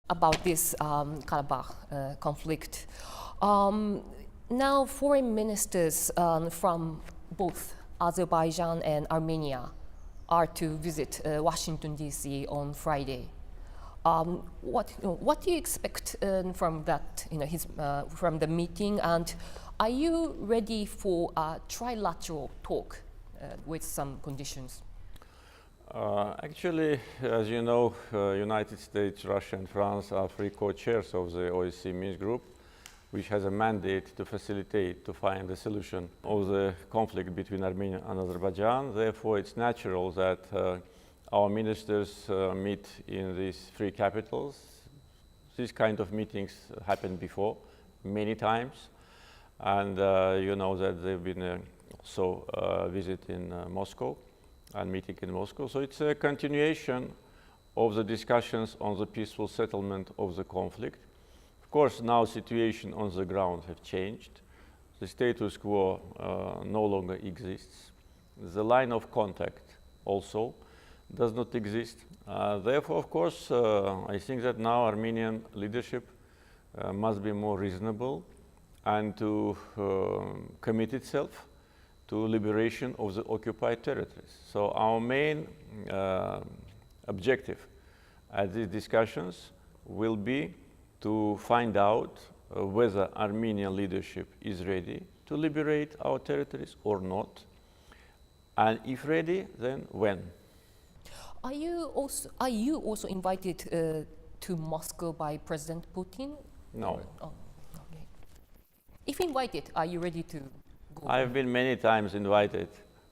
About this Karabakh conflict. Now foreign ministers from both Azerbaijan and Armenia are to visit Washington, D.C. on Friday. What do you expect from that, from the meeting, and are you ready for a trilateral talk with some conditions? Actually, as you know, United States, Russia and France are three co-chairs of the OSCE Minsk group, which has a mandate to facilitate, to find a solution of the conflict between Armenia and Azerbaijan. Therefore, it's natural that our ministers meet in these three capitals. These kind of meetings happened before, many times. And you know that they've been also visit in Moscow and meeting in Moscow. So it's a continuation of the discussions on the peaceful settlement of the conflict. Of course, now situation on the ground have changed. The status quo no longer exists. The line of contact also does not exist. Therefore, of course, I think that now Armenian leadership must be more reasonable and to commit itself to liberation of the occupied territories. So our main objective at these discussions will be to find out whether Armenian leadership is ready to liberate our territories or not, and if ready, then when. Are you also invited to Moscow by President Putin? No. Oh, okay. If invited, are you ready to go? I've been many times invited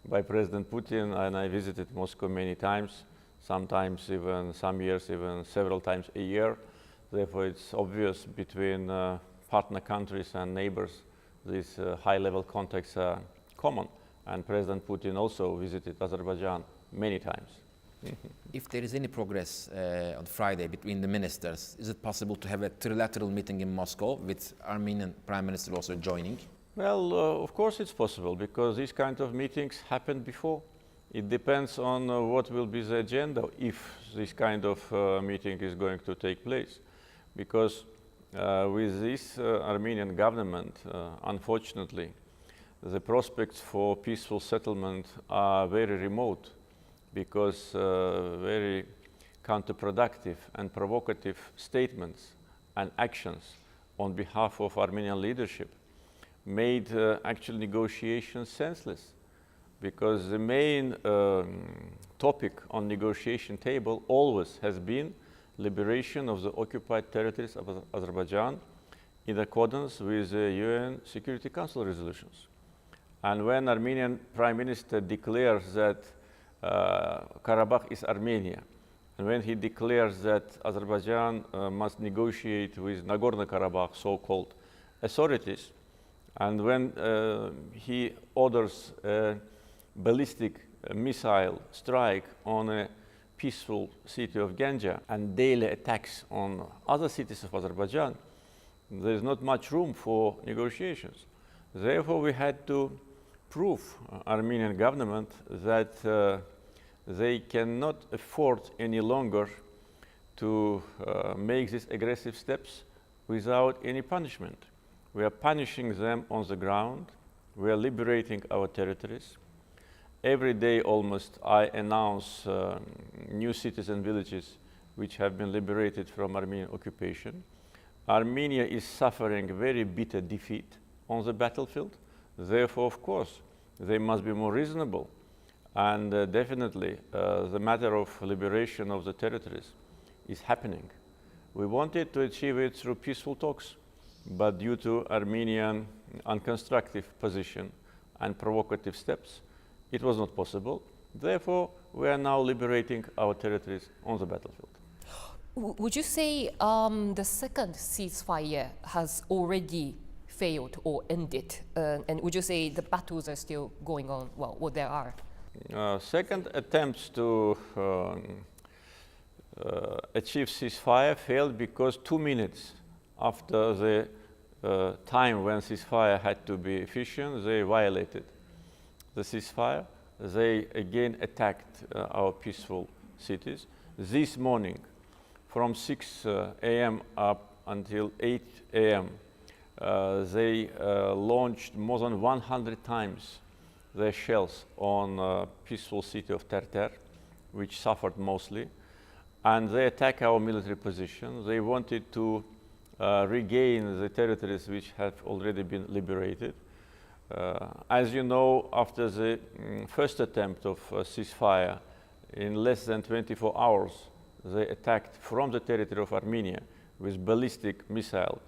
by President Putin, and I visited Moscow many times, sometimes even some years, even several times a year. Therefore, it's obvious between partner countries and neighbors, these high-level contacts are common. And President Putin also visited Azerbaijan many times. If there is any progress on Friday between the ministers, is it possible to have a trilateral meeting in Moscow with Armenian Prime Minister also joining? Well, of course it's possible, because these kind of meetings happened before. It depends on what will be the agenda if this kind of meeting is going to take place. Because with this Armenian government, unfortunately, the prospects for peaceful settlement are very remote, because very counterproductive and provocative statements and actions on behalf of Armenian leadership made actual negotiations senseless, because the main topic on negotiation table always has been liberation of the occupied territories of Azerbaijan in accordance with the UN Security Council resolutions. And when Armenian Prime Minister declares that Karabakh is Armenia, and when he declares that Azerbaijan must negotiate with Nagorno-Karabakh so-called authorities, and when he orders a ballistic missile strike on a peaceful city of Ganja and daily attacks on other cities of Azerbaijan, there is not much room for negotiations. Therefore, we had to prove Armenian government that they cannot afford any longer to make these aggressive steps without any punishment. We are punishing them on the ground. We are liberating our territories. Every day almost I announce new cities and villages which have been liberated from Armenian occupation. Armenia is suffering very bitter defeat on the battlefield. Therefore, of course, they must be more reasonable. And definitely the matter of liberation of the territories is happening. We wanted to achieve it through peaceful talks, but due to Armenian unconstructive position and provocative steps, it was not possible. Therefore, we are now liberating our territories on the battlefield. Would you say the second ceasefire has already failed or ended? And would you say the battles are still going on? Well, what there are? Second attempts to achieve ceasefire failed because 2 minutes after the time when ceasefire had to be efficient, they violated the ceasefire. They again attacked our peaceful cities. This morning, from 6 a.m. up until 8 a.m. They launched more than 100 times their shells on peaceful city of Terter, which suffered mostly. And they attacked our military position. They wanted to regain the territories which have already been liberated. As you know, after the first attempt of ceasefire, in less than 24 hours, they attacked from the territory of Armenia with ballistic missile,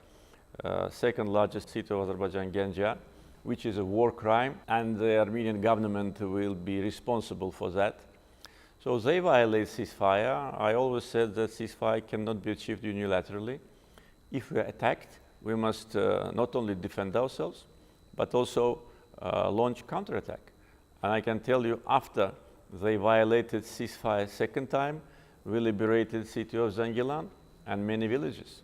second largest city of Azerbaijan, Ganja, which is a war crime, and the Armenian government will be responsible for that. So they violate ceasefire. I always said that ceasefire cannot be achieved unilaterally. If we are attacked, we must not only defend ourselves, but also launch counterattack. And I can tell you, after they violated ceasefire second time, we liberated the city of Zangilan and many villages.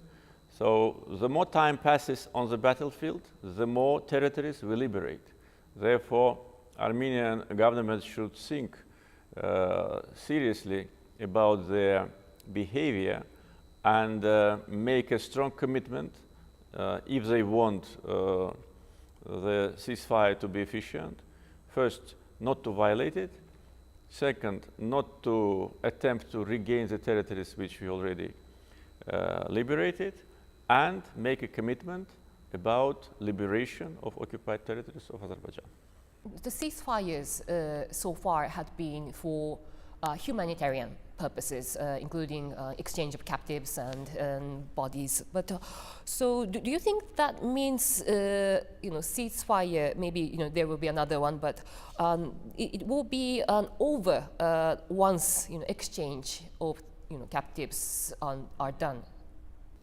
So the more time passes on the battlefield, the more territories we liberate. Therefore, Armenian government should think seriously about their behavior and make a strong commitment if they want the ceasefire to be efficient. First, not to violate it. Second, not to attempt to regain the territories which we already liberated, and make a commitment about liberation of occupied territories of Azerbaijan. The ceasefires so far had been for humanitarian purposes, including exchange of captives and bodies. But so, do you think that means, ceasefire? Maybe there will be another one, but it will be over once exchange of captives are done.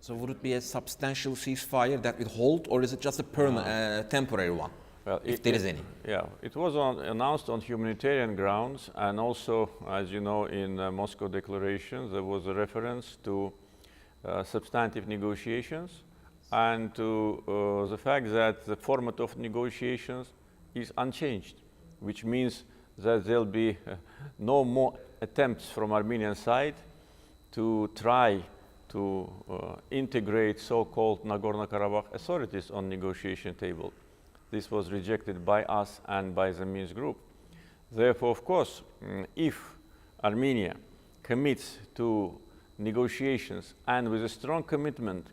So would it be a substantial ceasefire that will hold, or is it just a permanent, temporary one? Well, if there is any. Yeah, it was announced on humanitarian grounds, and also, as you know, in Moscow Declaration, there was a reference to substantive negotiations and to the fact that the format of negotiations is unchanged, which means that there'll be no more attempts from Armenian side to try to integrate so-called Nagorno-Karabakh authorities on negotiation table. This was rejected by us and by the Minsk group. Therefore, of course, if Armenia commits to negotiations and with a strong commitment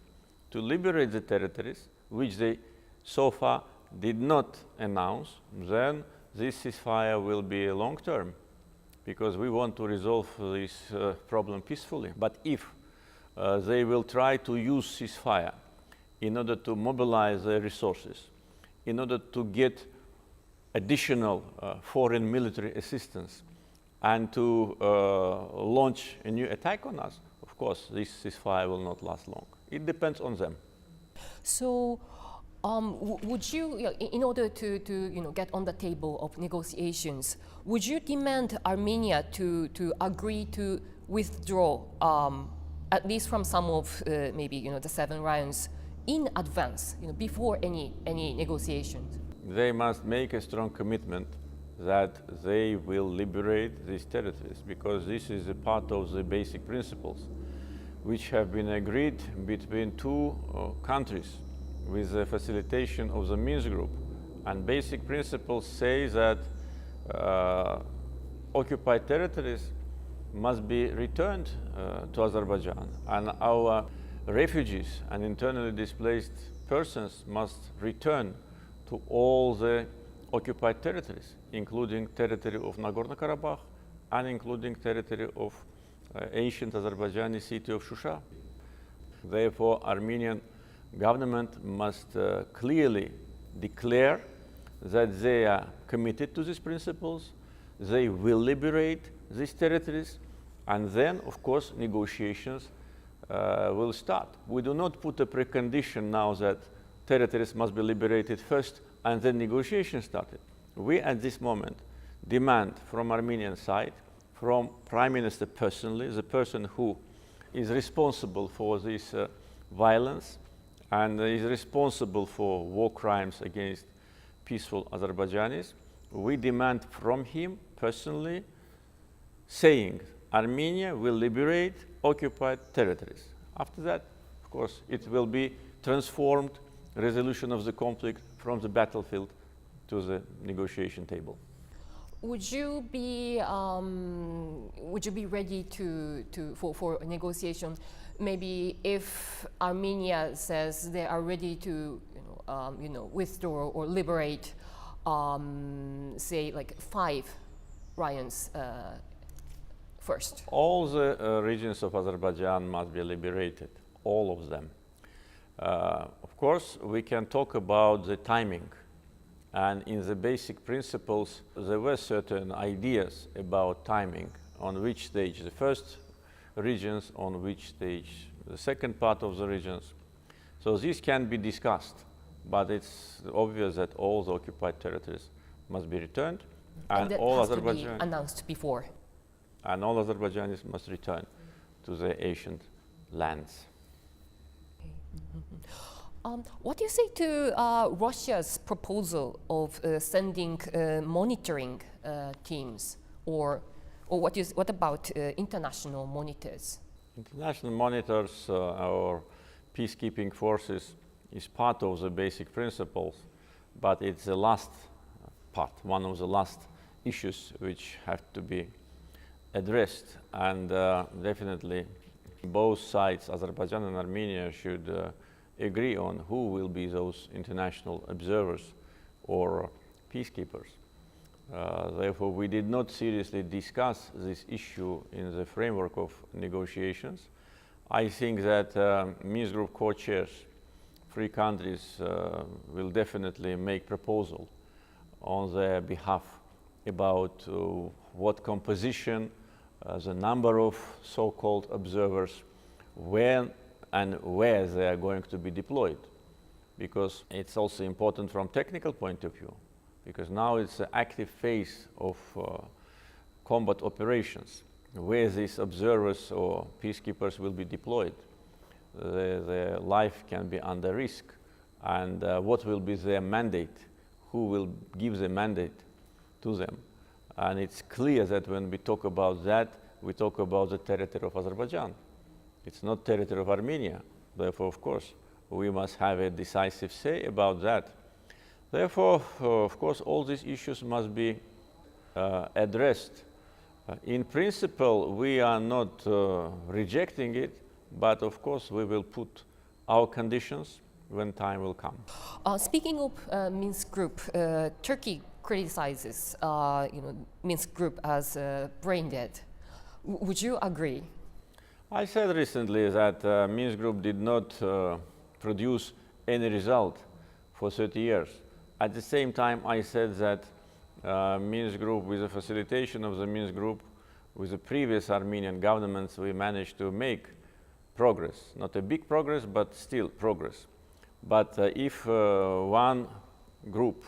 to liberate the territories, which they so far did not announce, then this ceasefire will be long-term, because we want to resolve this problem peacefully. But if they will try to use ceasefire in order to mobilize their resources, in order to get additional foreign military assistance and to launch a new attack on us, of course, this ceasefire will not last long. It depends on them. So, would you, in order to get on the table of negotiations, would you demand Armenia to agree to withdraw at least from some of maybe the 7 rounds in advance, before any negotiations? They must make a strong commitment that they will liberate these territories, because this is a part of the basic principles which have been agreed between 2 countries with the facilitation of the Minsk group. And basic principles say that occupied territories must be returned to Azerbaijan, and our refugees and internally displaced persons must return to all the occupied territories, including territory of Nagorno-Karabakh and including territory of ancient Azerbaijani city of Shusha. Therefore, Armenian government must clearly declare that they are committed to these principles, they will liberate these territories, and then, of course, negotiations will start. We do not put a precondition now that territories must be liberated first and then negotiations started. We, at this moment, demand from Armenian side, from Prime Minister personally, the person who is responsible for this violence and is responsible for war crimes against peaceful Azerbaijanis, we demand from him personally saying Armenia will liberate occupied territories. After that, of course, it will be transformed resolution of the conflict from the battlefield to the negotiation table. Would you be ready for a negotiation? Maybe if Armenia says they are ready to withdraw or liberate, say like 5 raions first. All the regions of Azerbaijan must be liberated, all of them. Of course, we can talk about the timing. And in the basic principles, there were certain ideas about timing, on which stage the first regions, on which stage the second part of the regions. So this can be discussed, but it's obvious that all the occupied territories must be returned, and that all has to Azerbaijan be announced before. And all Azerbaijanis must return to their ancient lands. What do you say to Russia's proposal of sending monitoring teams, or what about international monitors? International monitors or peacekeeping forces is part of the basic principles, but it's the last part, one of the last issues which have to be addressed, and definitely both sides, Azerbaijan and Armenia, should agree on who will be those international observers or peacekeepers. Therefore, we did not seriously discuss this issue in the framework of negotiations. I think that Minsk Group co-chairs, 3 countries, will definitely make proposal on their behalf about what composition, the number of so-called observers, when and where they are going to be deployed. Because it's also important from technical point of view, because now it's an active phase of combat operations, where these observers or peacekeepers will be deployed. Their life can be under risk, and what will be their mandate, who will give the mandate to them. And it's clear that when we talk about that, we talk about the territory of Azerbaijan. It's not territory of Armenia. Therefore, of course, we must have a decisive say about that. Therefore, of course, all these issues must be addressed. In principle, we are not rejecting it, but of course, we will put our conditions when time will come. Speaking of Minsk Group, Turkey criticizes Minsk Group as brain dead. Would you agree? I said recently that Minsk Group did not produce any result for 30 years. At the same time, I said that Minsk Group, with the facilitation of the Minsk Group, with the previous Armenian governments, we managed to make progress. Not a big progress, but still progress. But if one group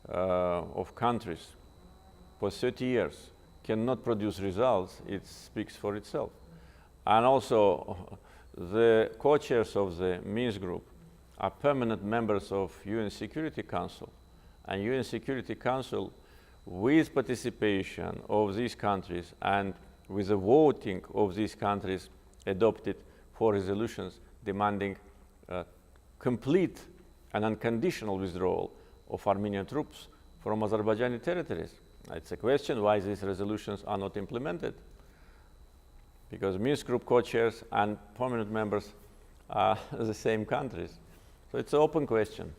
of countries for 30 years cannot produce results, it speaks for itself. And also, the co-chairs of the Minsk Group are permanent members of UN Security Council. And UN Security Council, with participation of these countries and with the voting of these countries, adopted 4 resolutions demanding complete and unconditional withdrawal of Armenian troops from Azerbaijani territories. It's a question why these resolutions are not implemented. Because Minsk Group co-chairs and permanent members are the same countries. So it's an open question.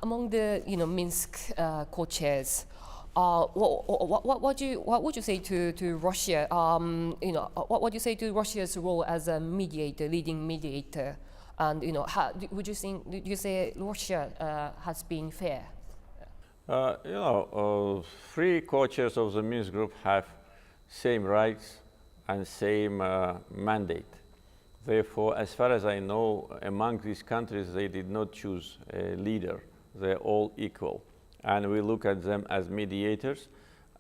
Among the Minsk co-chairs, what would you say to Russia? What would you say to Russia's role as a mediator, leading mediator? And would you say Russia has been fair? 3 co-chairs of the Minsk Group have same rights and same mandate. Therefore, as far as I know, among these countries, they did not choose a leader. They're all equal. And we look at them as mediators.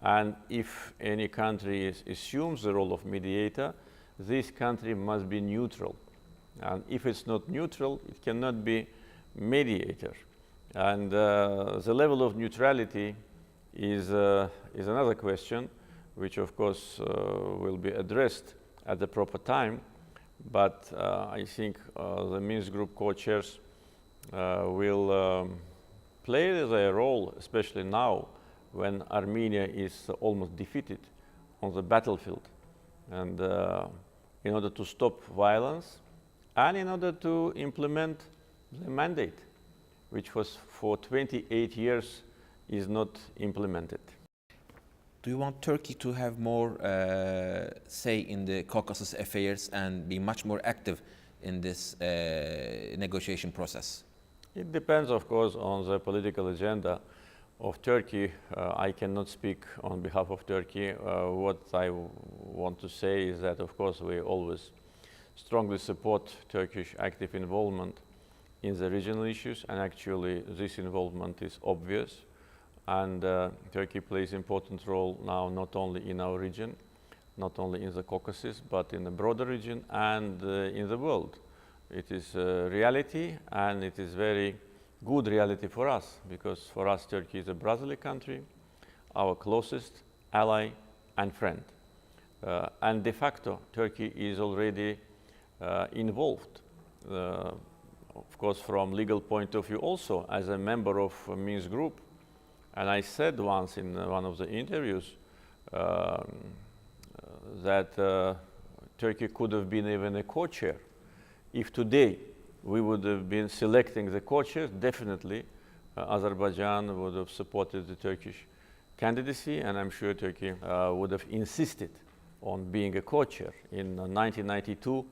And if any country assumes the role of mediator, this country must be neutral. And if it's not neutral, it cannot be mediator. And the level of neutrality is another question, which of course will be addressed at the proper time. But I think the Minsk Group co-chairs will play their role, especially now when Armenia is almost defeated on the battlefield. And in order to stop violence and in order to implement the mandate, which was for 28 years is not implemented. Do you want Turkey to have more say in the Caucasus affairs and be much more active in this negotiation process? It depends, of course, on the political agenda of Turkey. I cannot speak on behalf of Turkey. What I want to say is that, of course, we always strongly support Turkish active involvement in the regional issues, and actually this involvement is obvious. And Turkey plays an important role now, not only in our region, not only in the Caucasus, but in the broader region and in the world. It is a reality, and it is very good reality for us, because for us Turkey is a brotherly country, our closest ally and friend. And de facto Turkey is already involved, of course from legal point of view also as a member of Minsk Group. And I said once in one of the interviews that Turkey could have been even a co-chair. If today we would have been selecting the co-chairs, definitely Azerbaijan would have supported the Turkish candidacy, and I'm sure Turkey would have insisted on being a co-chair. In 1992,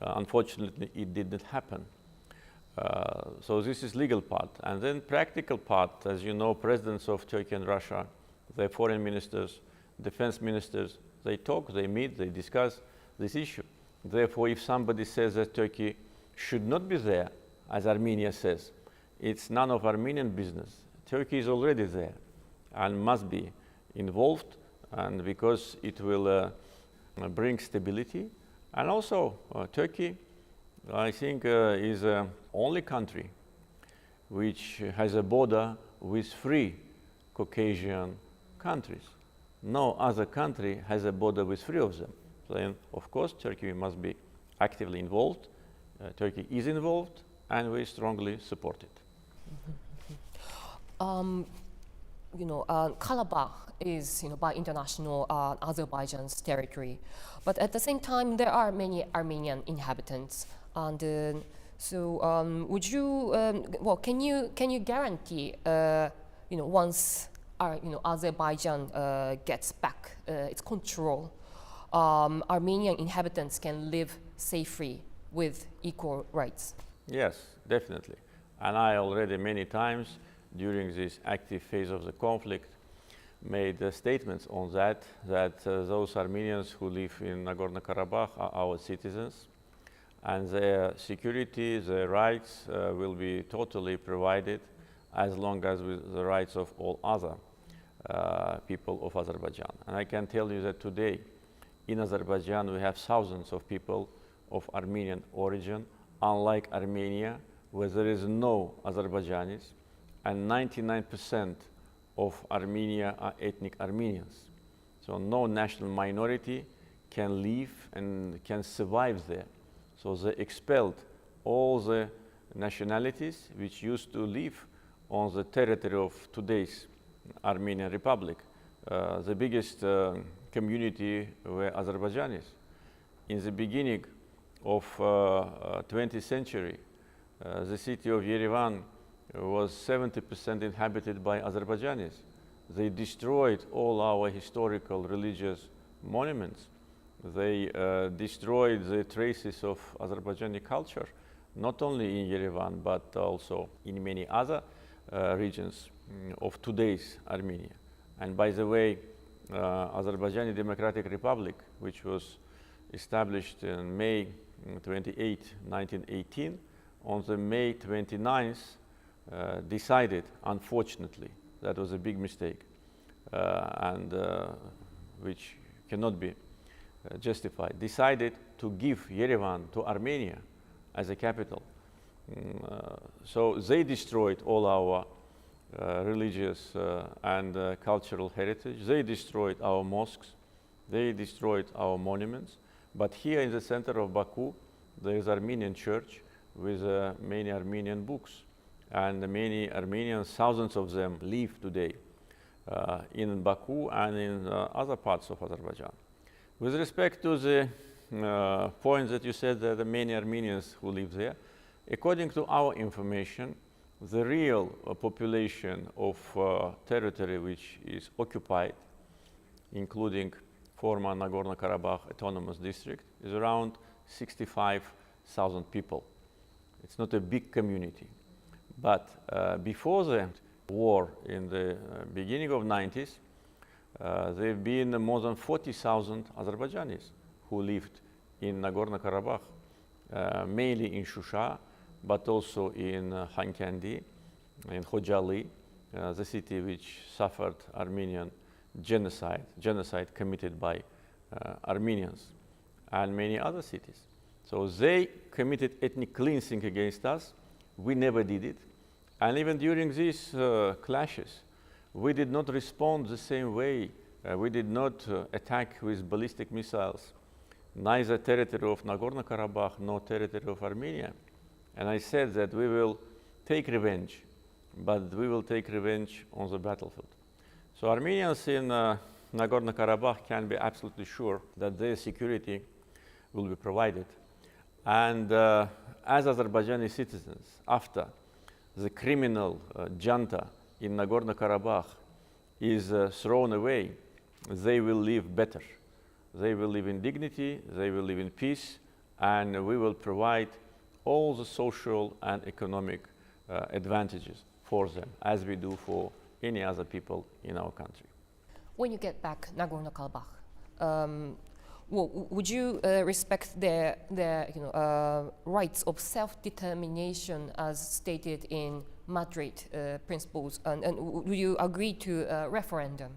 unfortunately, it didn't happen. So this is legal part. And then practical part, as you know, presidents of Turkey and Russia, their foreign ministers, defense ministers, they talk, they meet, they discuss this issue. Therefore, if somebody says that Turkey should not be there, as Armenia says, it's none of Armenian business. Turkey is already there and must be involved, and because it will bring stability. And also, Turkey, I think, is the only country which has a border with 3 Caucasian countries. No other country has a border with 3 of them. So then, of course, Turkey must be actively involved. Turkey is involved, and we strongly support it. Karabakh is, by international Azerbaijan's territory, but at the same time there are many Armenian inhabitants, and so would you, can you guarantee, once Azerbaijan gets back its control, Armenian inhabitants can live safe-free with equal rights? Yes, definitely. And I already many times during this active phase of the conflict made statements on that those Armenians who live in Nagorno-Karabakh are our citizens, and their security, their rights will be totally provided as long as with the rights of all other people of Azerbaijan. And I can tell you that today in Azerbaijan we have thousands of people of Armenian origin, unlike Armenia, where there is no Azerbaijanis, and 99% of Armenia are ethnic Armenians. So no national minority can live and can survive there. So they expelled all the nationalities which used to live on the territory of today's Armenian Republic. The biggest community were Azerbaijanis. In the beginning of 20th century, the city of Yerevan was 70% inhabited by Azerbaijanis. They destroyed all our historical religious monuments. They destroyed the traces of Azerbaijani culture, not only in Yerevan, but also in many other regions of today's Armenia. And by the way, Azerbaijani Democratic Republic, which was established in May 28, 1918, on the May 29th, decided, unfortunately, that was a big mistake, and which cannot be justified, decided to give Yerevan to Armenia as a capital. So they destroyed all our religious and cultural heritage. They destroyed our mosques. They destroyed our monuments. But here in the center of Baku, there is Armenian church with many Armenian books. And many Armenians, thousands of them, live today in Baku and in other parts of Azerbaijan. With respect to the point that you said that there are many Armenians who live there, according to our information, the real population of territory which is occupied, including former Nagorno-Karabakh Autonomous District, is around 65,000 people. It's not a big community. But before the war in the beginning of 90s, there have been more than 40,000 Azerbaijanis who lived in Nagorno-Karabakh, mainly in Shusha, but also in Khankandi, in Khojaly, the city which suffered Armenian genocide committed by Armenians, and many other cities. So they committed ethnic cleansing against us. We never did it. And even during these clashes, we did not respond the same way. We did not attack with ballistic missiles, neither territory of Nagorno-Karabakh nor territory of Armenia. And I said that we will take revenge, but we will take revenge on the battlefield. So Armenians in Nagorno-Karabakh can be absolutely sure that their security will be provided. And as Azerbaijani citizens, after the criminal junta in Nagorno-Karabakh is thrown away, they will live better. They will live in dignity, they will live in peace, and we will provide all the social and economic advantages for them, as we do for any other people in our country. When you get back Nagorno-Karabakh, would you respect their rights of self-determination as stated in Madrid principles, and would you agree to a referendum?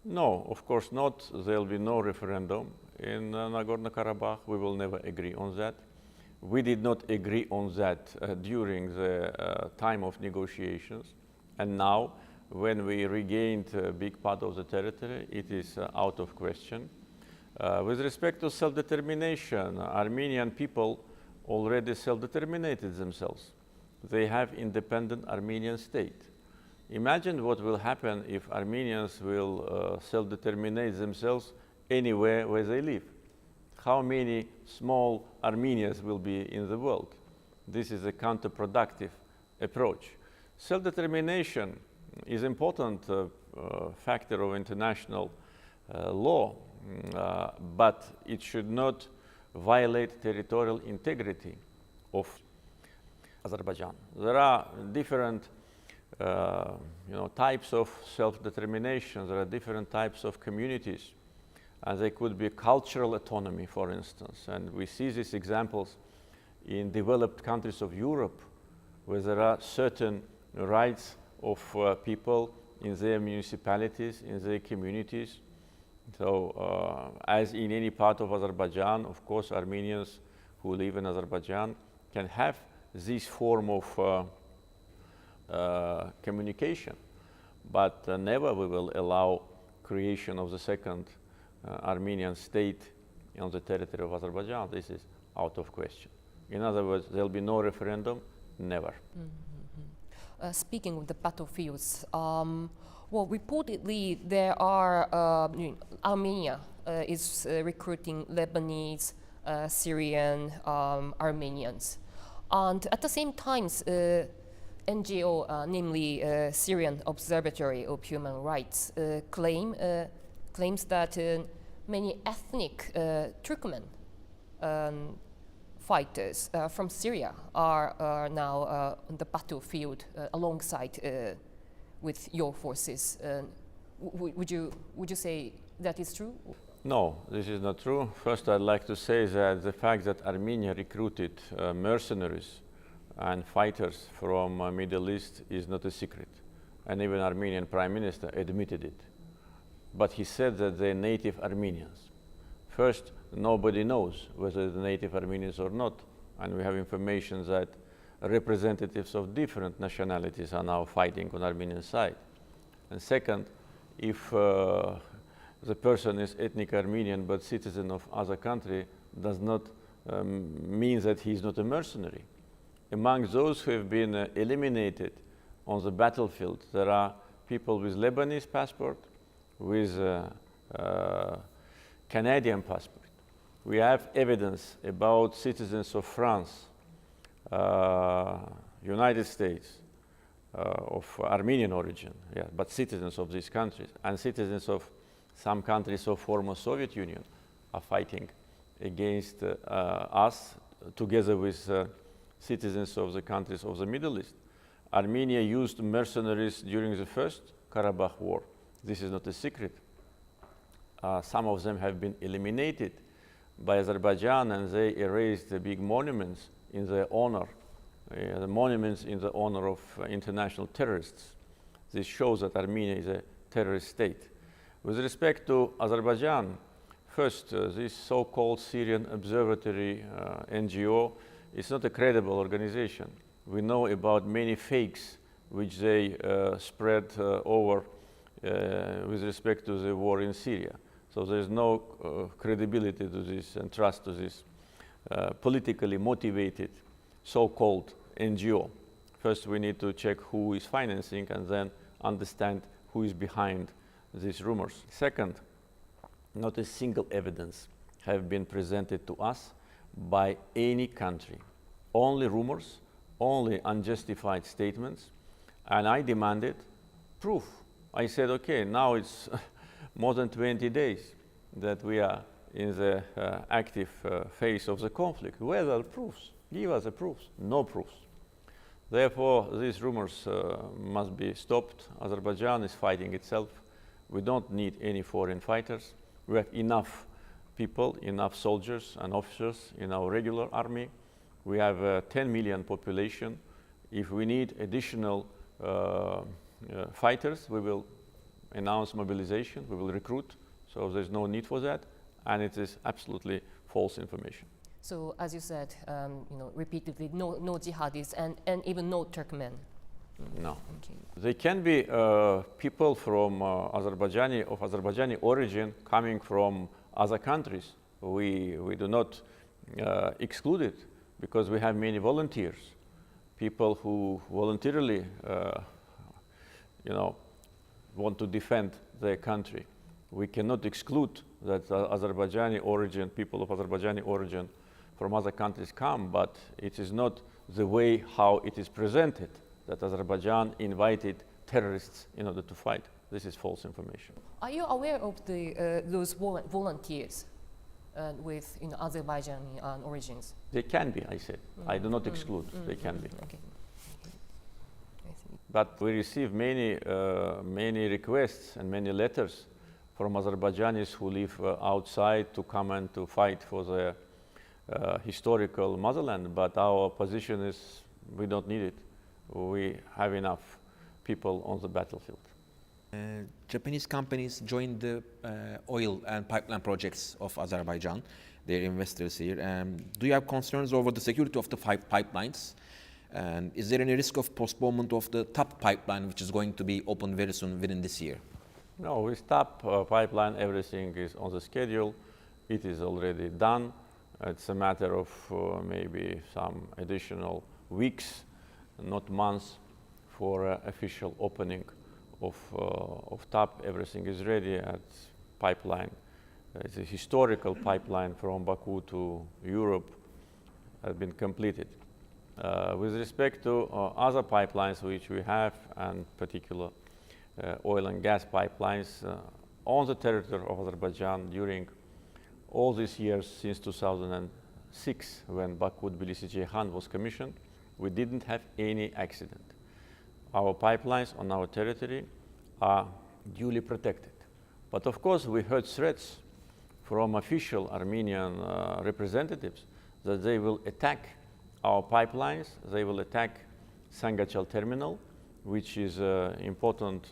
No, of course not. There will be no referendum in Nagorno-Karabakh. We will never agree on that. We did not agree on that during the time of negotiations, and now when we regained a big part of the territory, it is out of question. With respect to self-determination, Armenian people already self-determinated themselves. They have independent Armenian state. Imagine what will happen if Armenians will self-determinate themselves anywhere where they live. How many small Armenians will be in the world? This is a counterproductive approach. Self-determination is an important factor of international law, but it should not violate territorial integrity of Azerbaijan. There are different types of self-determination. There are different types of communities, and there could be cultural autonomy, for instance. And we see these examples in developed countries of Europe, where there are certain rights of people in their municipalities, in their communities. So, as in any part of Azerbaijan, of course, Armenians who live in Azerbaijan can have this form of communication, but never we will allow creation of the second Armenian state on the territory of Azerbaijan. This is out of question. In other words, there will be no referendum, never. Mm-hmm. Speaking of the battlefields, well, reportedly there are Armenia is recruiting Lebanese, Syrian, Armenians, and at the same time, NGO, namely Syrian Observatory of Human Rights, claims that many ethnic Turkmen fighters from Syria are now on the battlefield alongside with your forces. Would you say that is true? No, this is not true. First, I'd like to say that the fact that Armenia recruited mercenaries and fighters from Middle East is not a secret, and even Armenian Prime Minister admitted it. But he said that they're native Armenians. First, nobody knows whether they're native Armenians or not, and we have information that representatives of different nationalities are now fighting on Armenian side. And second, if the person is ethnic Armenian but citizen of other country, does not mean that he is not a mercenary. Among those who have been eliminated on the battlefield, there are people with Lebanese passport, with Canadian passport. We have evidence about citizens of France, United States, of Armenian origin, yeah, but citizens of these countries, and citizens of some countries of former Soviet Union are fighting against us, together with citizens of the countries of the Middle East. Armenia used mercenaries during the First Karabakh War. This is not a secret. Some of them have been eliminated by Azerbaijan, and they erased the big monuments in their honor, the monuments in the honor of international terrorists. This shows that Armenia is a terrorist state. With respect to Azerbaijan, first, this so-called Syrian Observatory NGO is not a credible organization. We know about many fakes which they spread over with respect to the war in Syria. So there is no credibility to this and trust to this politically motivated so-called NGO. First, we need to check who is financing and then understand who is behind these rumors. Second, not a single evidence have been presented to us by any country. Only rumors, only unjustified statements, and I demanded proof. I said, okay, now it's more than 20 days that we are in the active phase of the conflict. Where are the proofs? Give us the proofs. No proofs. Therefore, these rumors must be stopped. Azerbaijan is fighting itself. We don't need any foreign fighters. We have enough people, enough soldiers and officers in our regular army. We have a 10 million population. If we need additional fighters, we will announce mobilization, we will recruit. So there's no need for that, and it is absolutely false information. So, as you said, repeatedly, no jihadis and even no Turkmen. No. Okay. They can be people from of Azerbaijani origin coming from other countries. We do not exclude it because we have many volunteers, people who voluntarily, want to defend their country. We cannot exclude that Azerbaijani origin, people of Azerbaijani origin from other countries come, but it is not the way how it is presented, that Azerbaijan invited terrorists in order to fight. This is false information. Are you aware of those volunteers with Azerbaijani origins? They can be, I said. I do not exclude. They can be. Okay. But we receive many requests and many letters from Azerbaijanis who live outside to come and to fight for their historical motherland. But our position is we don't need it. We have enough people on the battlefield. Japanese companies joined the oil and pipeline projects of Azerbaijan. They're investors here. Do you have concerns over the security of the pipelines? And is there any risk of postponement of the TAP pipeline, which is going to be opened very soon within this year? No, with TAP pipeline, everything is on the schedule. It is already done. It's a matter of maybe some additional weeks, not months, for official opening of TAP. Everything is ready at pipeline. It's a historical pipeline from Baku to Europe has been completed. With respect to other pipelines which we have, and particular oil and gas pipelines on the territory of Azerbaijan during all these years since 2006, when Baku-Tbilisi-Ceyhan was commissioned, we didn't have any accident. Our pipelines on our territory are duly protected. But of course, we heard threats from official Armenian representatives that they will attack our pipelines, they will attack Sangachal terminal, which is an important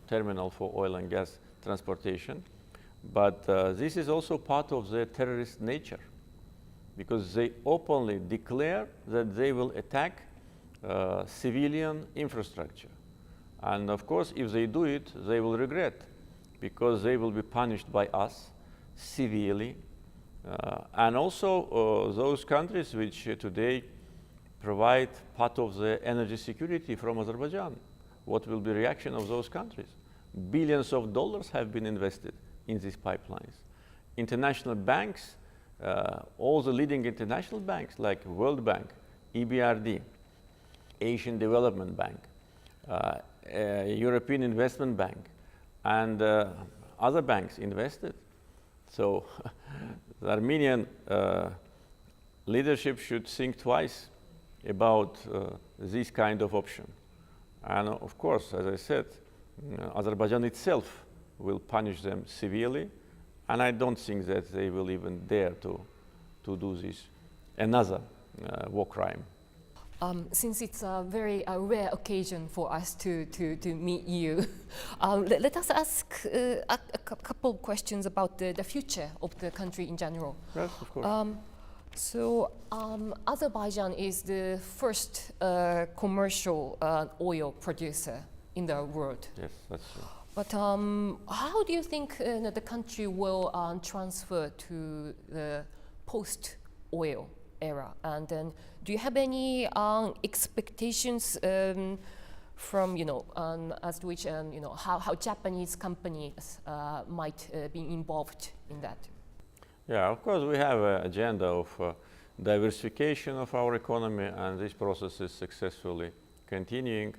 terminal for oil and gas transportation. But this is also part of their terrorist nature, because they openly declare that they will attack civilian infrastructure. And of course, if they do it, they will regret, because they will be punished by us severely And also those countries which today provide part of the energy security from Azerbaijan. What will be the reaction of those countries? Billions of dollars have been invested in these pipelines. International banks, all the leading international banks like World Bank, EBRD, Asian Development Bank, European Investment Bank, and other banks invested. So the Armenian leadership should think twice about this kind of option. And of course, as I said, Azerbaijan itself will punish them severely, and I don't think that they will even dare to do this, another war crime. Since it's a very rare occasion for us to meet you, let us ask a couple of questions about the future of the country in general. Yes, of course. Azerbaijan is the first commercial oil producer in the world. Yes, that's true. But how do you think the country will transfer to the post-oil era? And then, do you have any expectations from as to which how Japanese companies might be involved in that? Yeah, of course, we have an agenda of diversification of our economy, and this process is successfully continuing.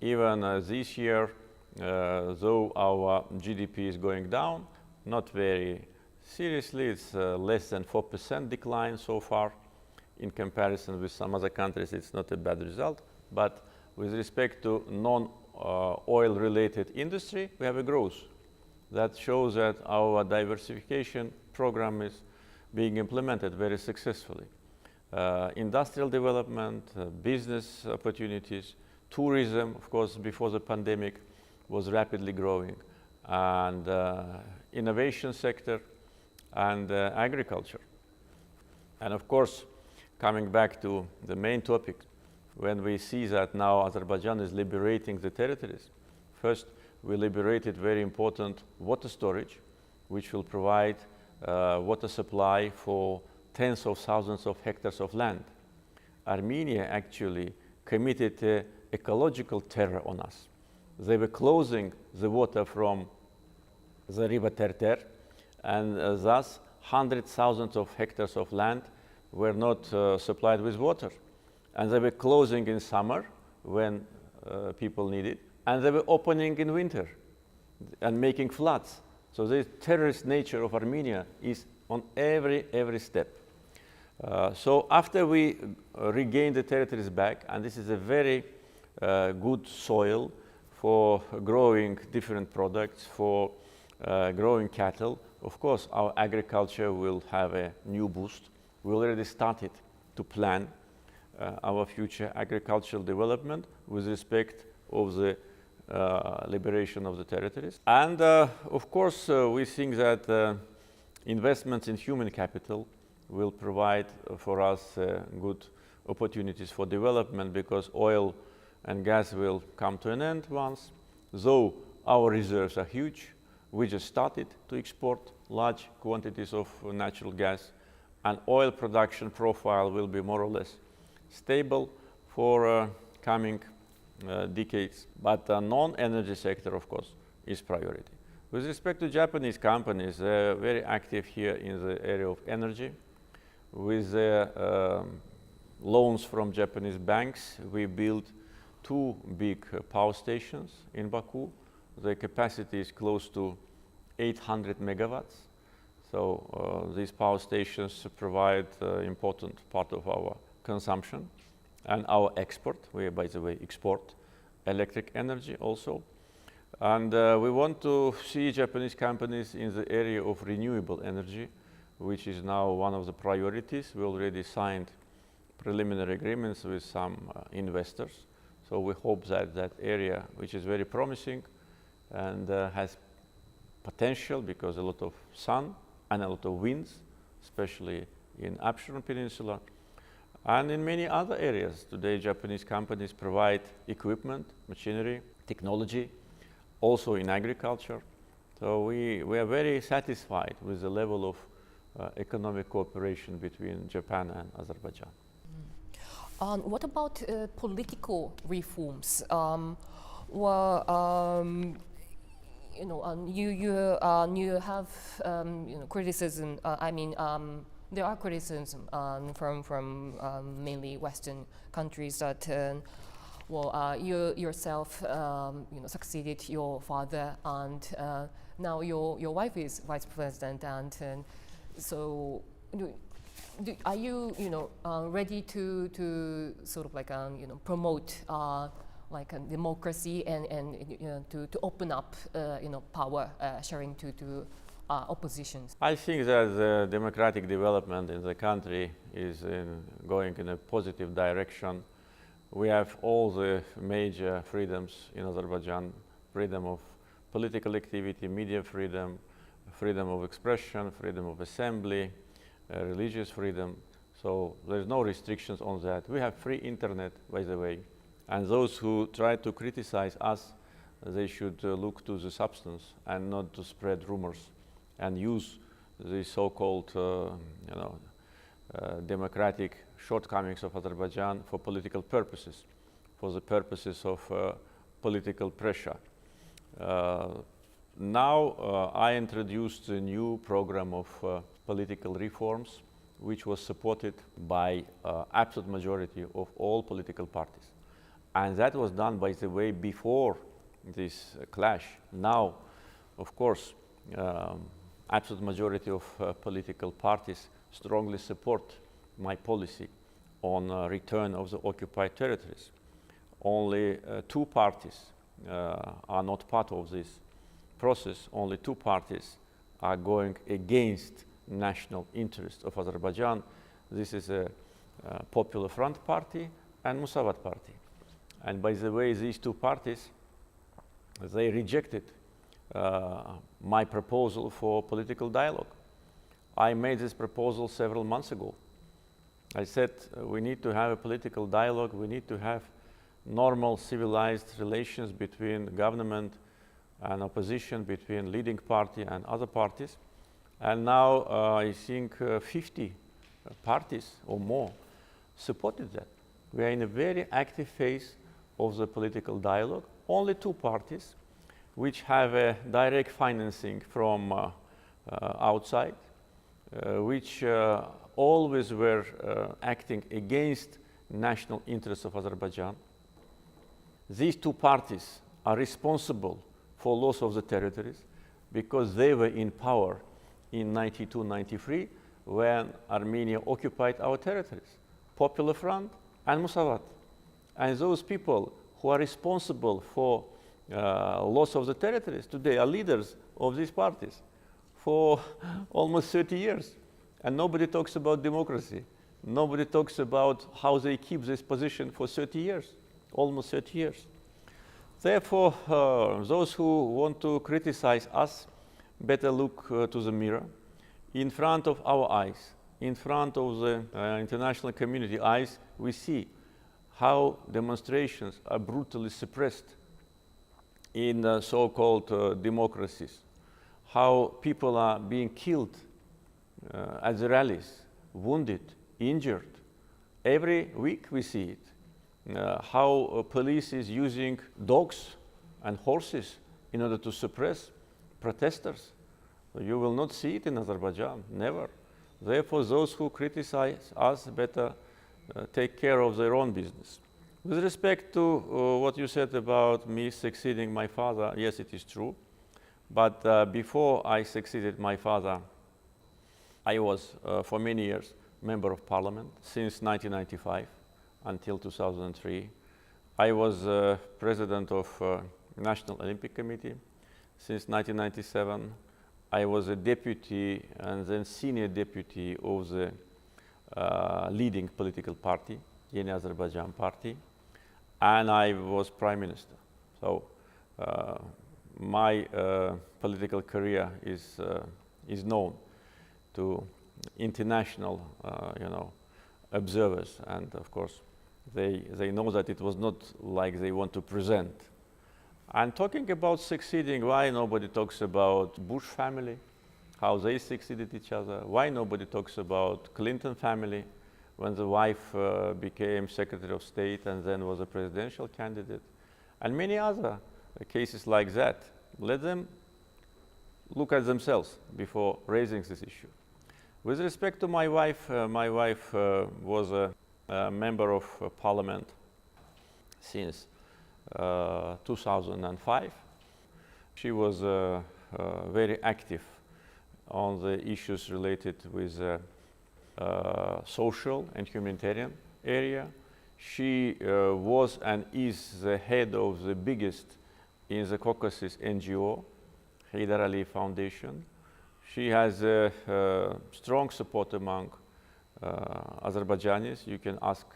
Even this year, though our GDP is going down, not very seriously, it's less than 4% decline so far. In comparison with some other countries, it's not a bad result. But with respect to non-oil related industry, we have a growth. That shows that our diversification program is being implemented very successfully. Industrial development, business opportunities, tourism, of course, before the pandemic was rapidly growing, and innovation sector and agriculture. And of course, coming back to the main topic, when we see that now Azerbaijan is liberating the territories, first we liberated very important water storage, which will provide water supply for tens of thousands of hectares of land. Armenia actually committed ecological terror on us. They were closing the water from the river Terter, and thus 100,000 of hectares of land were not supplied with water. And they were closing in summer when people need it, and they were opening in winter and making floods. So the terrorist nature of Armenia is on every step. So after we regained the territories back, and this is a very good soil for growing different products, for growing cattle, of course our agriculture will have a new boost. We already started to plan our future agricultural development with respect of the liberation of the territories. And of course, we think that investments in human capital will provide for us good opportunities for development, because oil and gas will come to an end once. Though our reserves are huge, we just started to export large quantities of natural gas, and oil production profile will be more or less stable for coming decades. But the non-energy sector, of course, is priority. With respect to Japanese companies, they're very active here in the area of energy. With the loans from Japanese banks, we built 2 big power stations in Baku. The capacity is close to 800 megawatts. So these power stations provide important part of our consumption and our export. We, by the way, export electric energy also. And we want to see Japanese companies in the area of renewable energy, which is now one of the priorities. We already signed preliminary agreements with some investors. So we hope that that area, which is very promising and has potential, because a lot of sun and a lot of winds, especially in Absheron Peninsula, and in many other areas. Today, Japanese companies provide equipment, machinery, technology, also in agriculture. So we are very satisfied with the level of economic cooperation between Japan and Azerbaijan. What about political reforms? You have criticism. There are criticism from mainly Western countries that you yourself succeeded your father, and now your wife is vice president, and so are you ready to sort of like promote like a democracy and to open up power sharing to oppositions? I think that the democratic development in the country is going in a positive direction. We have all the major freedoms in Azerbaijan: freedom of political activity, media freedom, freedom of expression, freedom of assembly, religious freedom. So there's no restrictions on that. We have free internet, by the way. And those who try to criticize us, they should look to the substance and not to spread rumors and use the so-called democratic shortcomings of Azerbaijan for political purposes, for the purposes of political pressure. Now I introduced a new program of political reforms, which was supported by absolute majority of all political parties. And that was done, by the way, before this clash. Now, of course, absolute majority of political parties strongly support my policy on return of the occupied territories. Only two parties are not part of this process. Only two parties are going against national interest of Azerbaijan. This is a Popular Front Party and Musavat Party. And by the way, these two parties, they rejected my proposal for political dialogue. I made this proposal several months ago. I said we need to have a political dialogue, we need to have normal civilized relations between government and opposition, between leading party and other parties. And now I think 50 parties or more supported that. We are in a very active phase of the political dialogue. Only two parties which have a direct financing from outside, which always were acting against national interests of Azerbaijan. These two parties are responsible for loss of the territories because they were in power in 92-93 when Armenia occupied our territories, Popular Front and Musavat. And those people who are responsible for loss of the territories today are leaders of these parties for almost 30 years. And nobody talks about democracy. Nobody talks about how they keep this position for 30 years, almost 30 years. Therefore, those who want to criticize us better look to the mirror. In front of our eyes, in front of the international community eyes, we see how demonstrations are brutally suppressed in so-called democracies, how people are being killed at the rallies, wounded, injured. Every week we see it, how police is using dogs and horses in order to suppress protesters. You will not see it in Azerbaijan, never. Therefore, those who criticize us better take care of their own business. With respect to what you said about me succeeding my father, yes, it is true. But before I succeeded my father, I was for many years member of parliament since 1995 until 2003. I was president of National Olympic Committee since 1997. I was a deputy and then senior deputy of the leading political party, Yeni Azerbaijan Party, and I was prime minister. So my political career is known to international, observers, and of course they know that it was not like they want to present. And talking about succeeding, why nobody talks about Bush family? how they succeeded each other, why nobody talks about Clinton family when the wife became Secretary of State and then was a presidential candidate, and many other cases like that. Let them look at themselves before raising this issue. With respect to my wife was a member of parliament since 2005. She was very active on the issues related with social and humanitarian area. She was and is the head of the biggest in the Caucasus NGO, Haydar Aliyev Foundation. She has strong support among Azerbaijanis. You can ask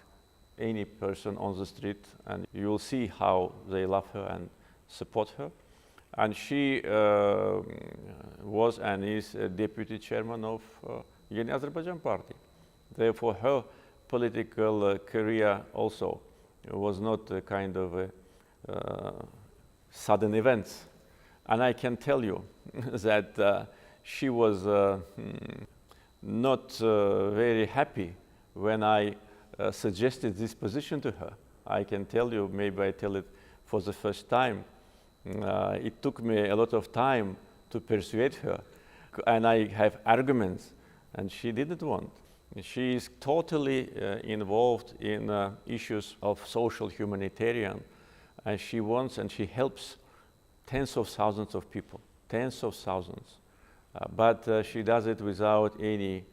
any person on the street and you will see how they love her and support her. And she was and is a deputy chairman of Yeni Azerbaijan Party. Therefore, her political career also was not a kind of a sudden events. And I can tell you that she was not very happy when I suggested this position to her. I can tell you, maybe I tell it for the first time, it took me a lot of time to persuade her, and I have arguments, and she didn't want. She is totally involved in issues of social humanitarian, and she wants and she helps tens of thousands of people, tens of thousands. But she does it without any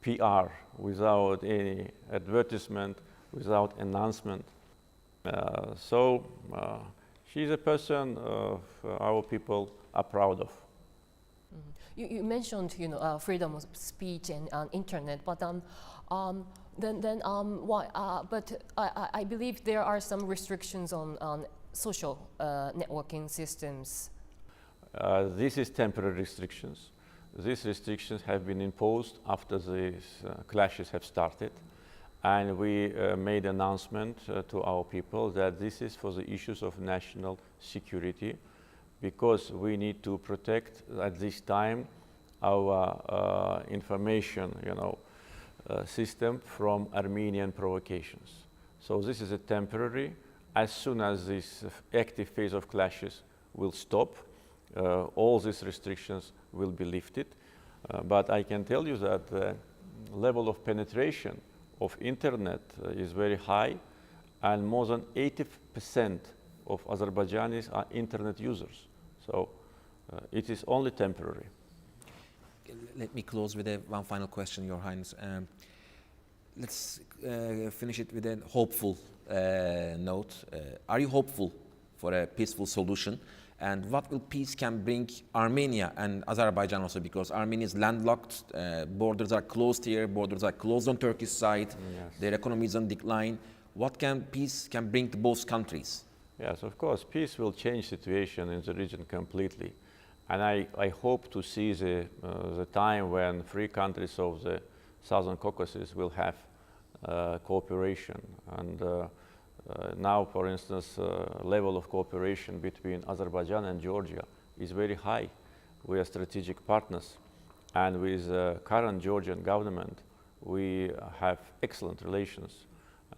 PR, without any advertisement, without announcement. So she's a person our people are proud of. You mentioned, freedom of speech and internet, but I believe there are some restrictions on social networking systems. This is temporary restrictions. These restrictions have been imposed after these clashes have started, and we made an announcement to our people that this is for the issues of national security, because we need to protect at this time our information, system from Armenian provocations. So this is a temporary. As soon as this active phase of clashes will stop, all these restrictions will be lifted. But I can tell you that the level of penetration of internet is very high, and more than 80% of Azerbaijanis are internet users. So it is only temporary. Let me close with one final question, Your Highness. Let's finish it with a hopeful note. Are you hopeful for a peaceful solution? And what will peace can bring Armenia and Azerbaijan also, because Armenia is landlocked, borders are closed here, borders are closed on Turkish side, yes. Their economy is on decline. What can peace can bring to both countries? Yes, of course, peace will change situation in the region completely. And I hope to see the time when three countries of the Southern Caucasus will have cooperation. And now, for instance, level of cooperation between Azerbaijan and Georgia is very high. We are strategic partners. And with the current Georgian government, we have excellent relations.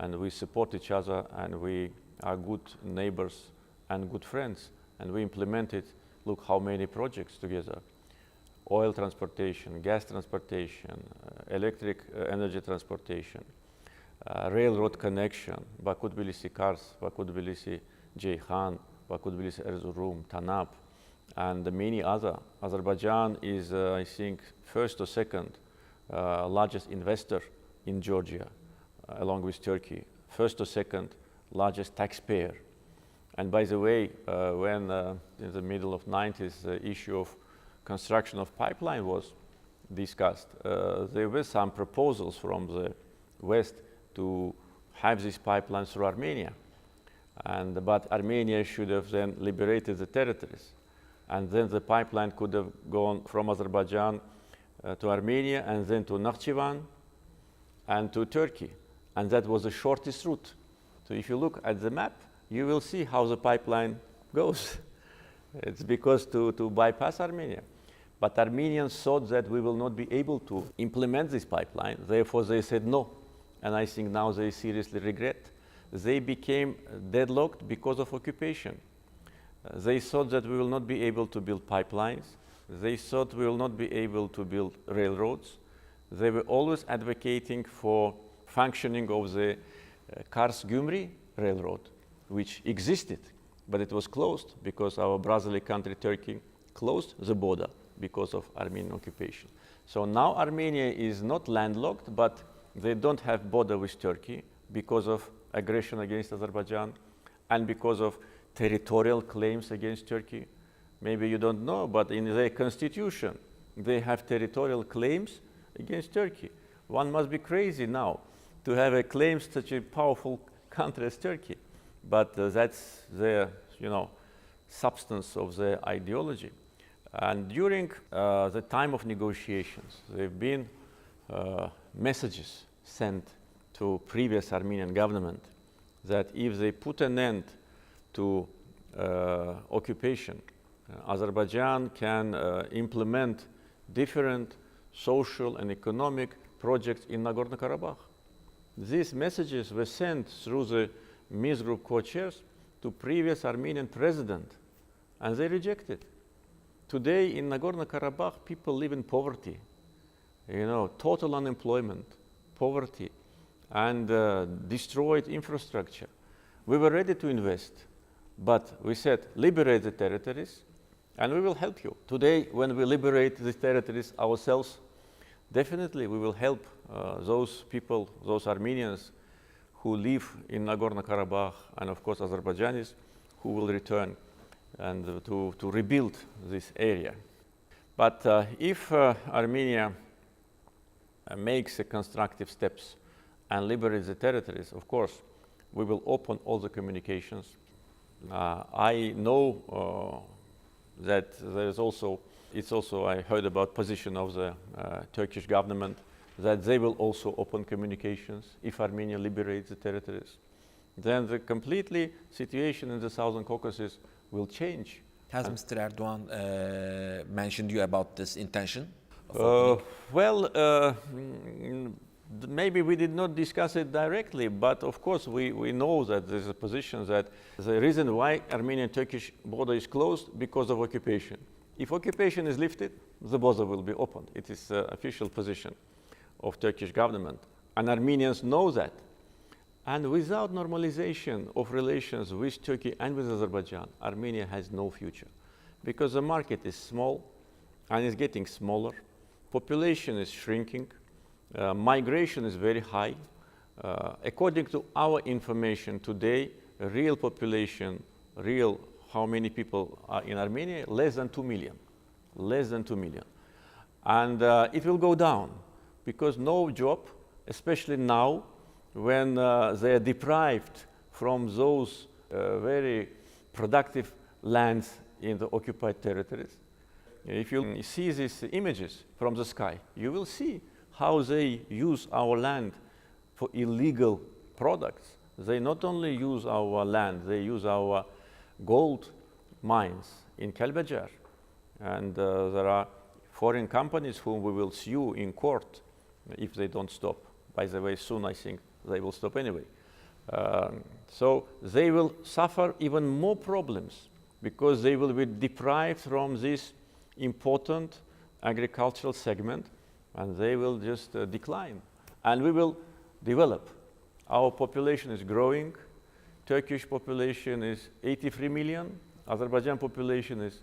And we support each other, and we are good neighbors and good friends. And we implemented, look how many projects together. Oil transportation, gas transportation, electric energy transportation, railroad connection, Baku-Tbilisi-Kars, Baku-Tbilisi-Ceyhan, Baku-Tbilisi-Erzurum, Tanap, and many other. Azerbaijan is, I think, first or second largest investor in Georgia, along with Turkey. First or second largest taxpayer. And by the way, when in the middle of 90s, the issue of construction of pipeline was discussed, there were some proposals from the West to have this pipeline through Armenia. But Armenia should have then liberated the territories. And then the pipeline could have gone from Azerbaijan to Armenia, and then to Nakhchivan and to Turkey. And that was the shortest route. So if you look at the map, you will see how the pipeline goes. It's because to bypass Armenia. But Armenians thought that we will not be able to implement this pipeline, therefore they said no. And I think now they seriously regret. They became deadlocked because of occupation. They thought that we will not be able to build pipelines. They thought we will not be able to build railroads. They were always advocating for functioning of the Kars-Gümri railroad, which existed, but it was closed because our brotherly country, Turkey, closed the border because of Armenian occupation. So now Armenia is not landlocked, but they don't have border with Turkey because of aggression against Azerbaijan and because of territorial claims against Turkey. Maybe you don't know, but in their constitution, they have territorial claims against Turkey. One must be crazy now to have a claim such a powerful country as Turkey. But that's the substance of their ideology. And during the time of negotiations, there have been messages sent to previous Armenian government that if they put an end to occupation, Azerbaijan can implement different social and economic projects in Nagorno-Karabakh. These messages were sent through the Minsk Group co-chairs to previous Armenian president, and they rejected. Today in Nagorno-Karabakh, people live in poverty, total unemployment, poverty, and destroyed infrastructure. We were ready to invest, but we said, liberate the territories, and we will help you. Today, when we liberate the territories ourselves, definitely we will help those people, those Armenians who live in Nagorno-Karabakh, and of course Azerbaijanis who will return and to rebuild this area. But if Armenia makes constructive steps and liberates the territories, of course, we will open all the communications. I know that there is also, I heard about position of the Turkish government that they will also open communications if Armenia liberates the territories. Then the completely situation in the Southern Caucasus will change. Has Mr. Erdogan mentioned you about this intention? Maybe we did not discuss it directly, but of course we know that there's a position that the reason why Armenian-Turkish border is closed because of occupation. If occupation is lifted, the border will be opened. It is the official position of Turkish government, and Armenians know that. And without normalization of relations with Turkey and with Azerbaijan, Armenia has no future, because the market is small and is getting smaller, population is shrinking, migration is very high. According to our information today, real population, how many people are in Armenia? Less than 2 million. Less than 2 million. And it will go down because no job, especially now when they are deprived from those very productive lands in the occupied territories. If you see these images from the sky, you will see how they use our land for illegal products. They not only use our land, they use our gold mines in Kelbecer. And there are foreign companies whom we will sue in court if they don't stop. By the way, soon I think they will stop anyway. So they will suffer even more problems because they will be deprived from this important agricultural segment, and they will just decline. And we will develop. Our population is growing. Turkish population is 83 million. Azerbaijan population is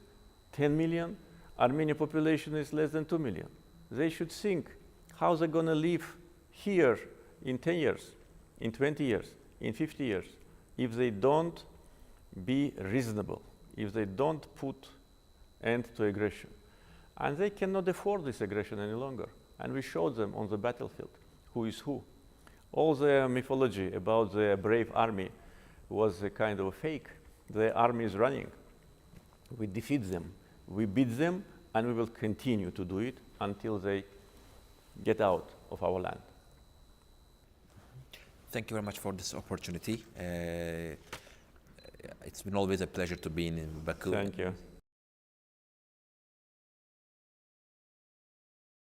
10 million. Armenian population is less than 2 million. They should think how they're going to live here in 10 years, in 20 years, in 50 years, if they don't be reasonable, if they don't put end to aggression. And they cannot afford this aggression any longer. And we showed them on the battlefield who is who. All the mythology about the brave army was a kind of a fake. The army is running. We defeat them, we beat them, and we will continue to do it until they get out of our land. Thank you very much for this opportunity. It's been always a pleasure to be in Baku. Thank you.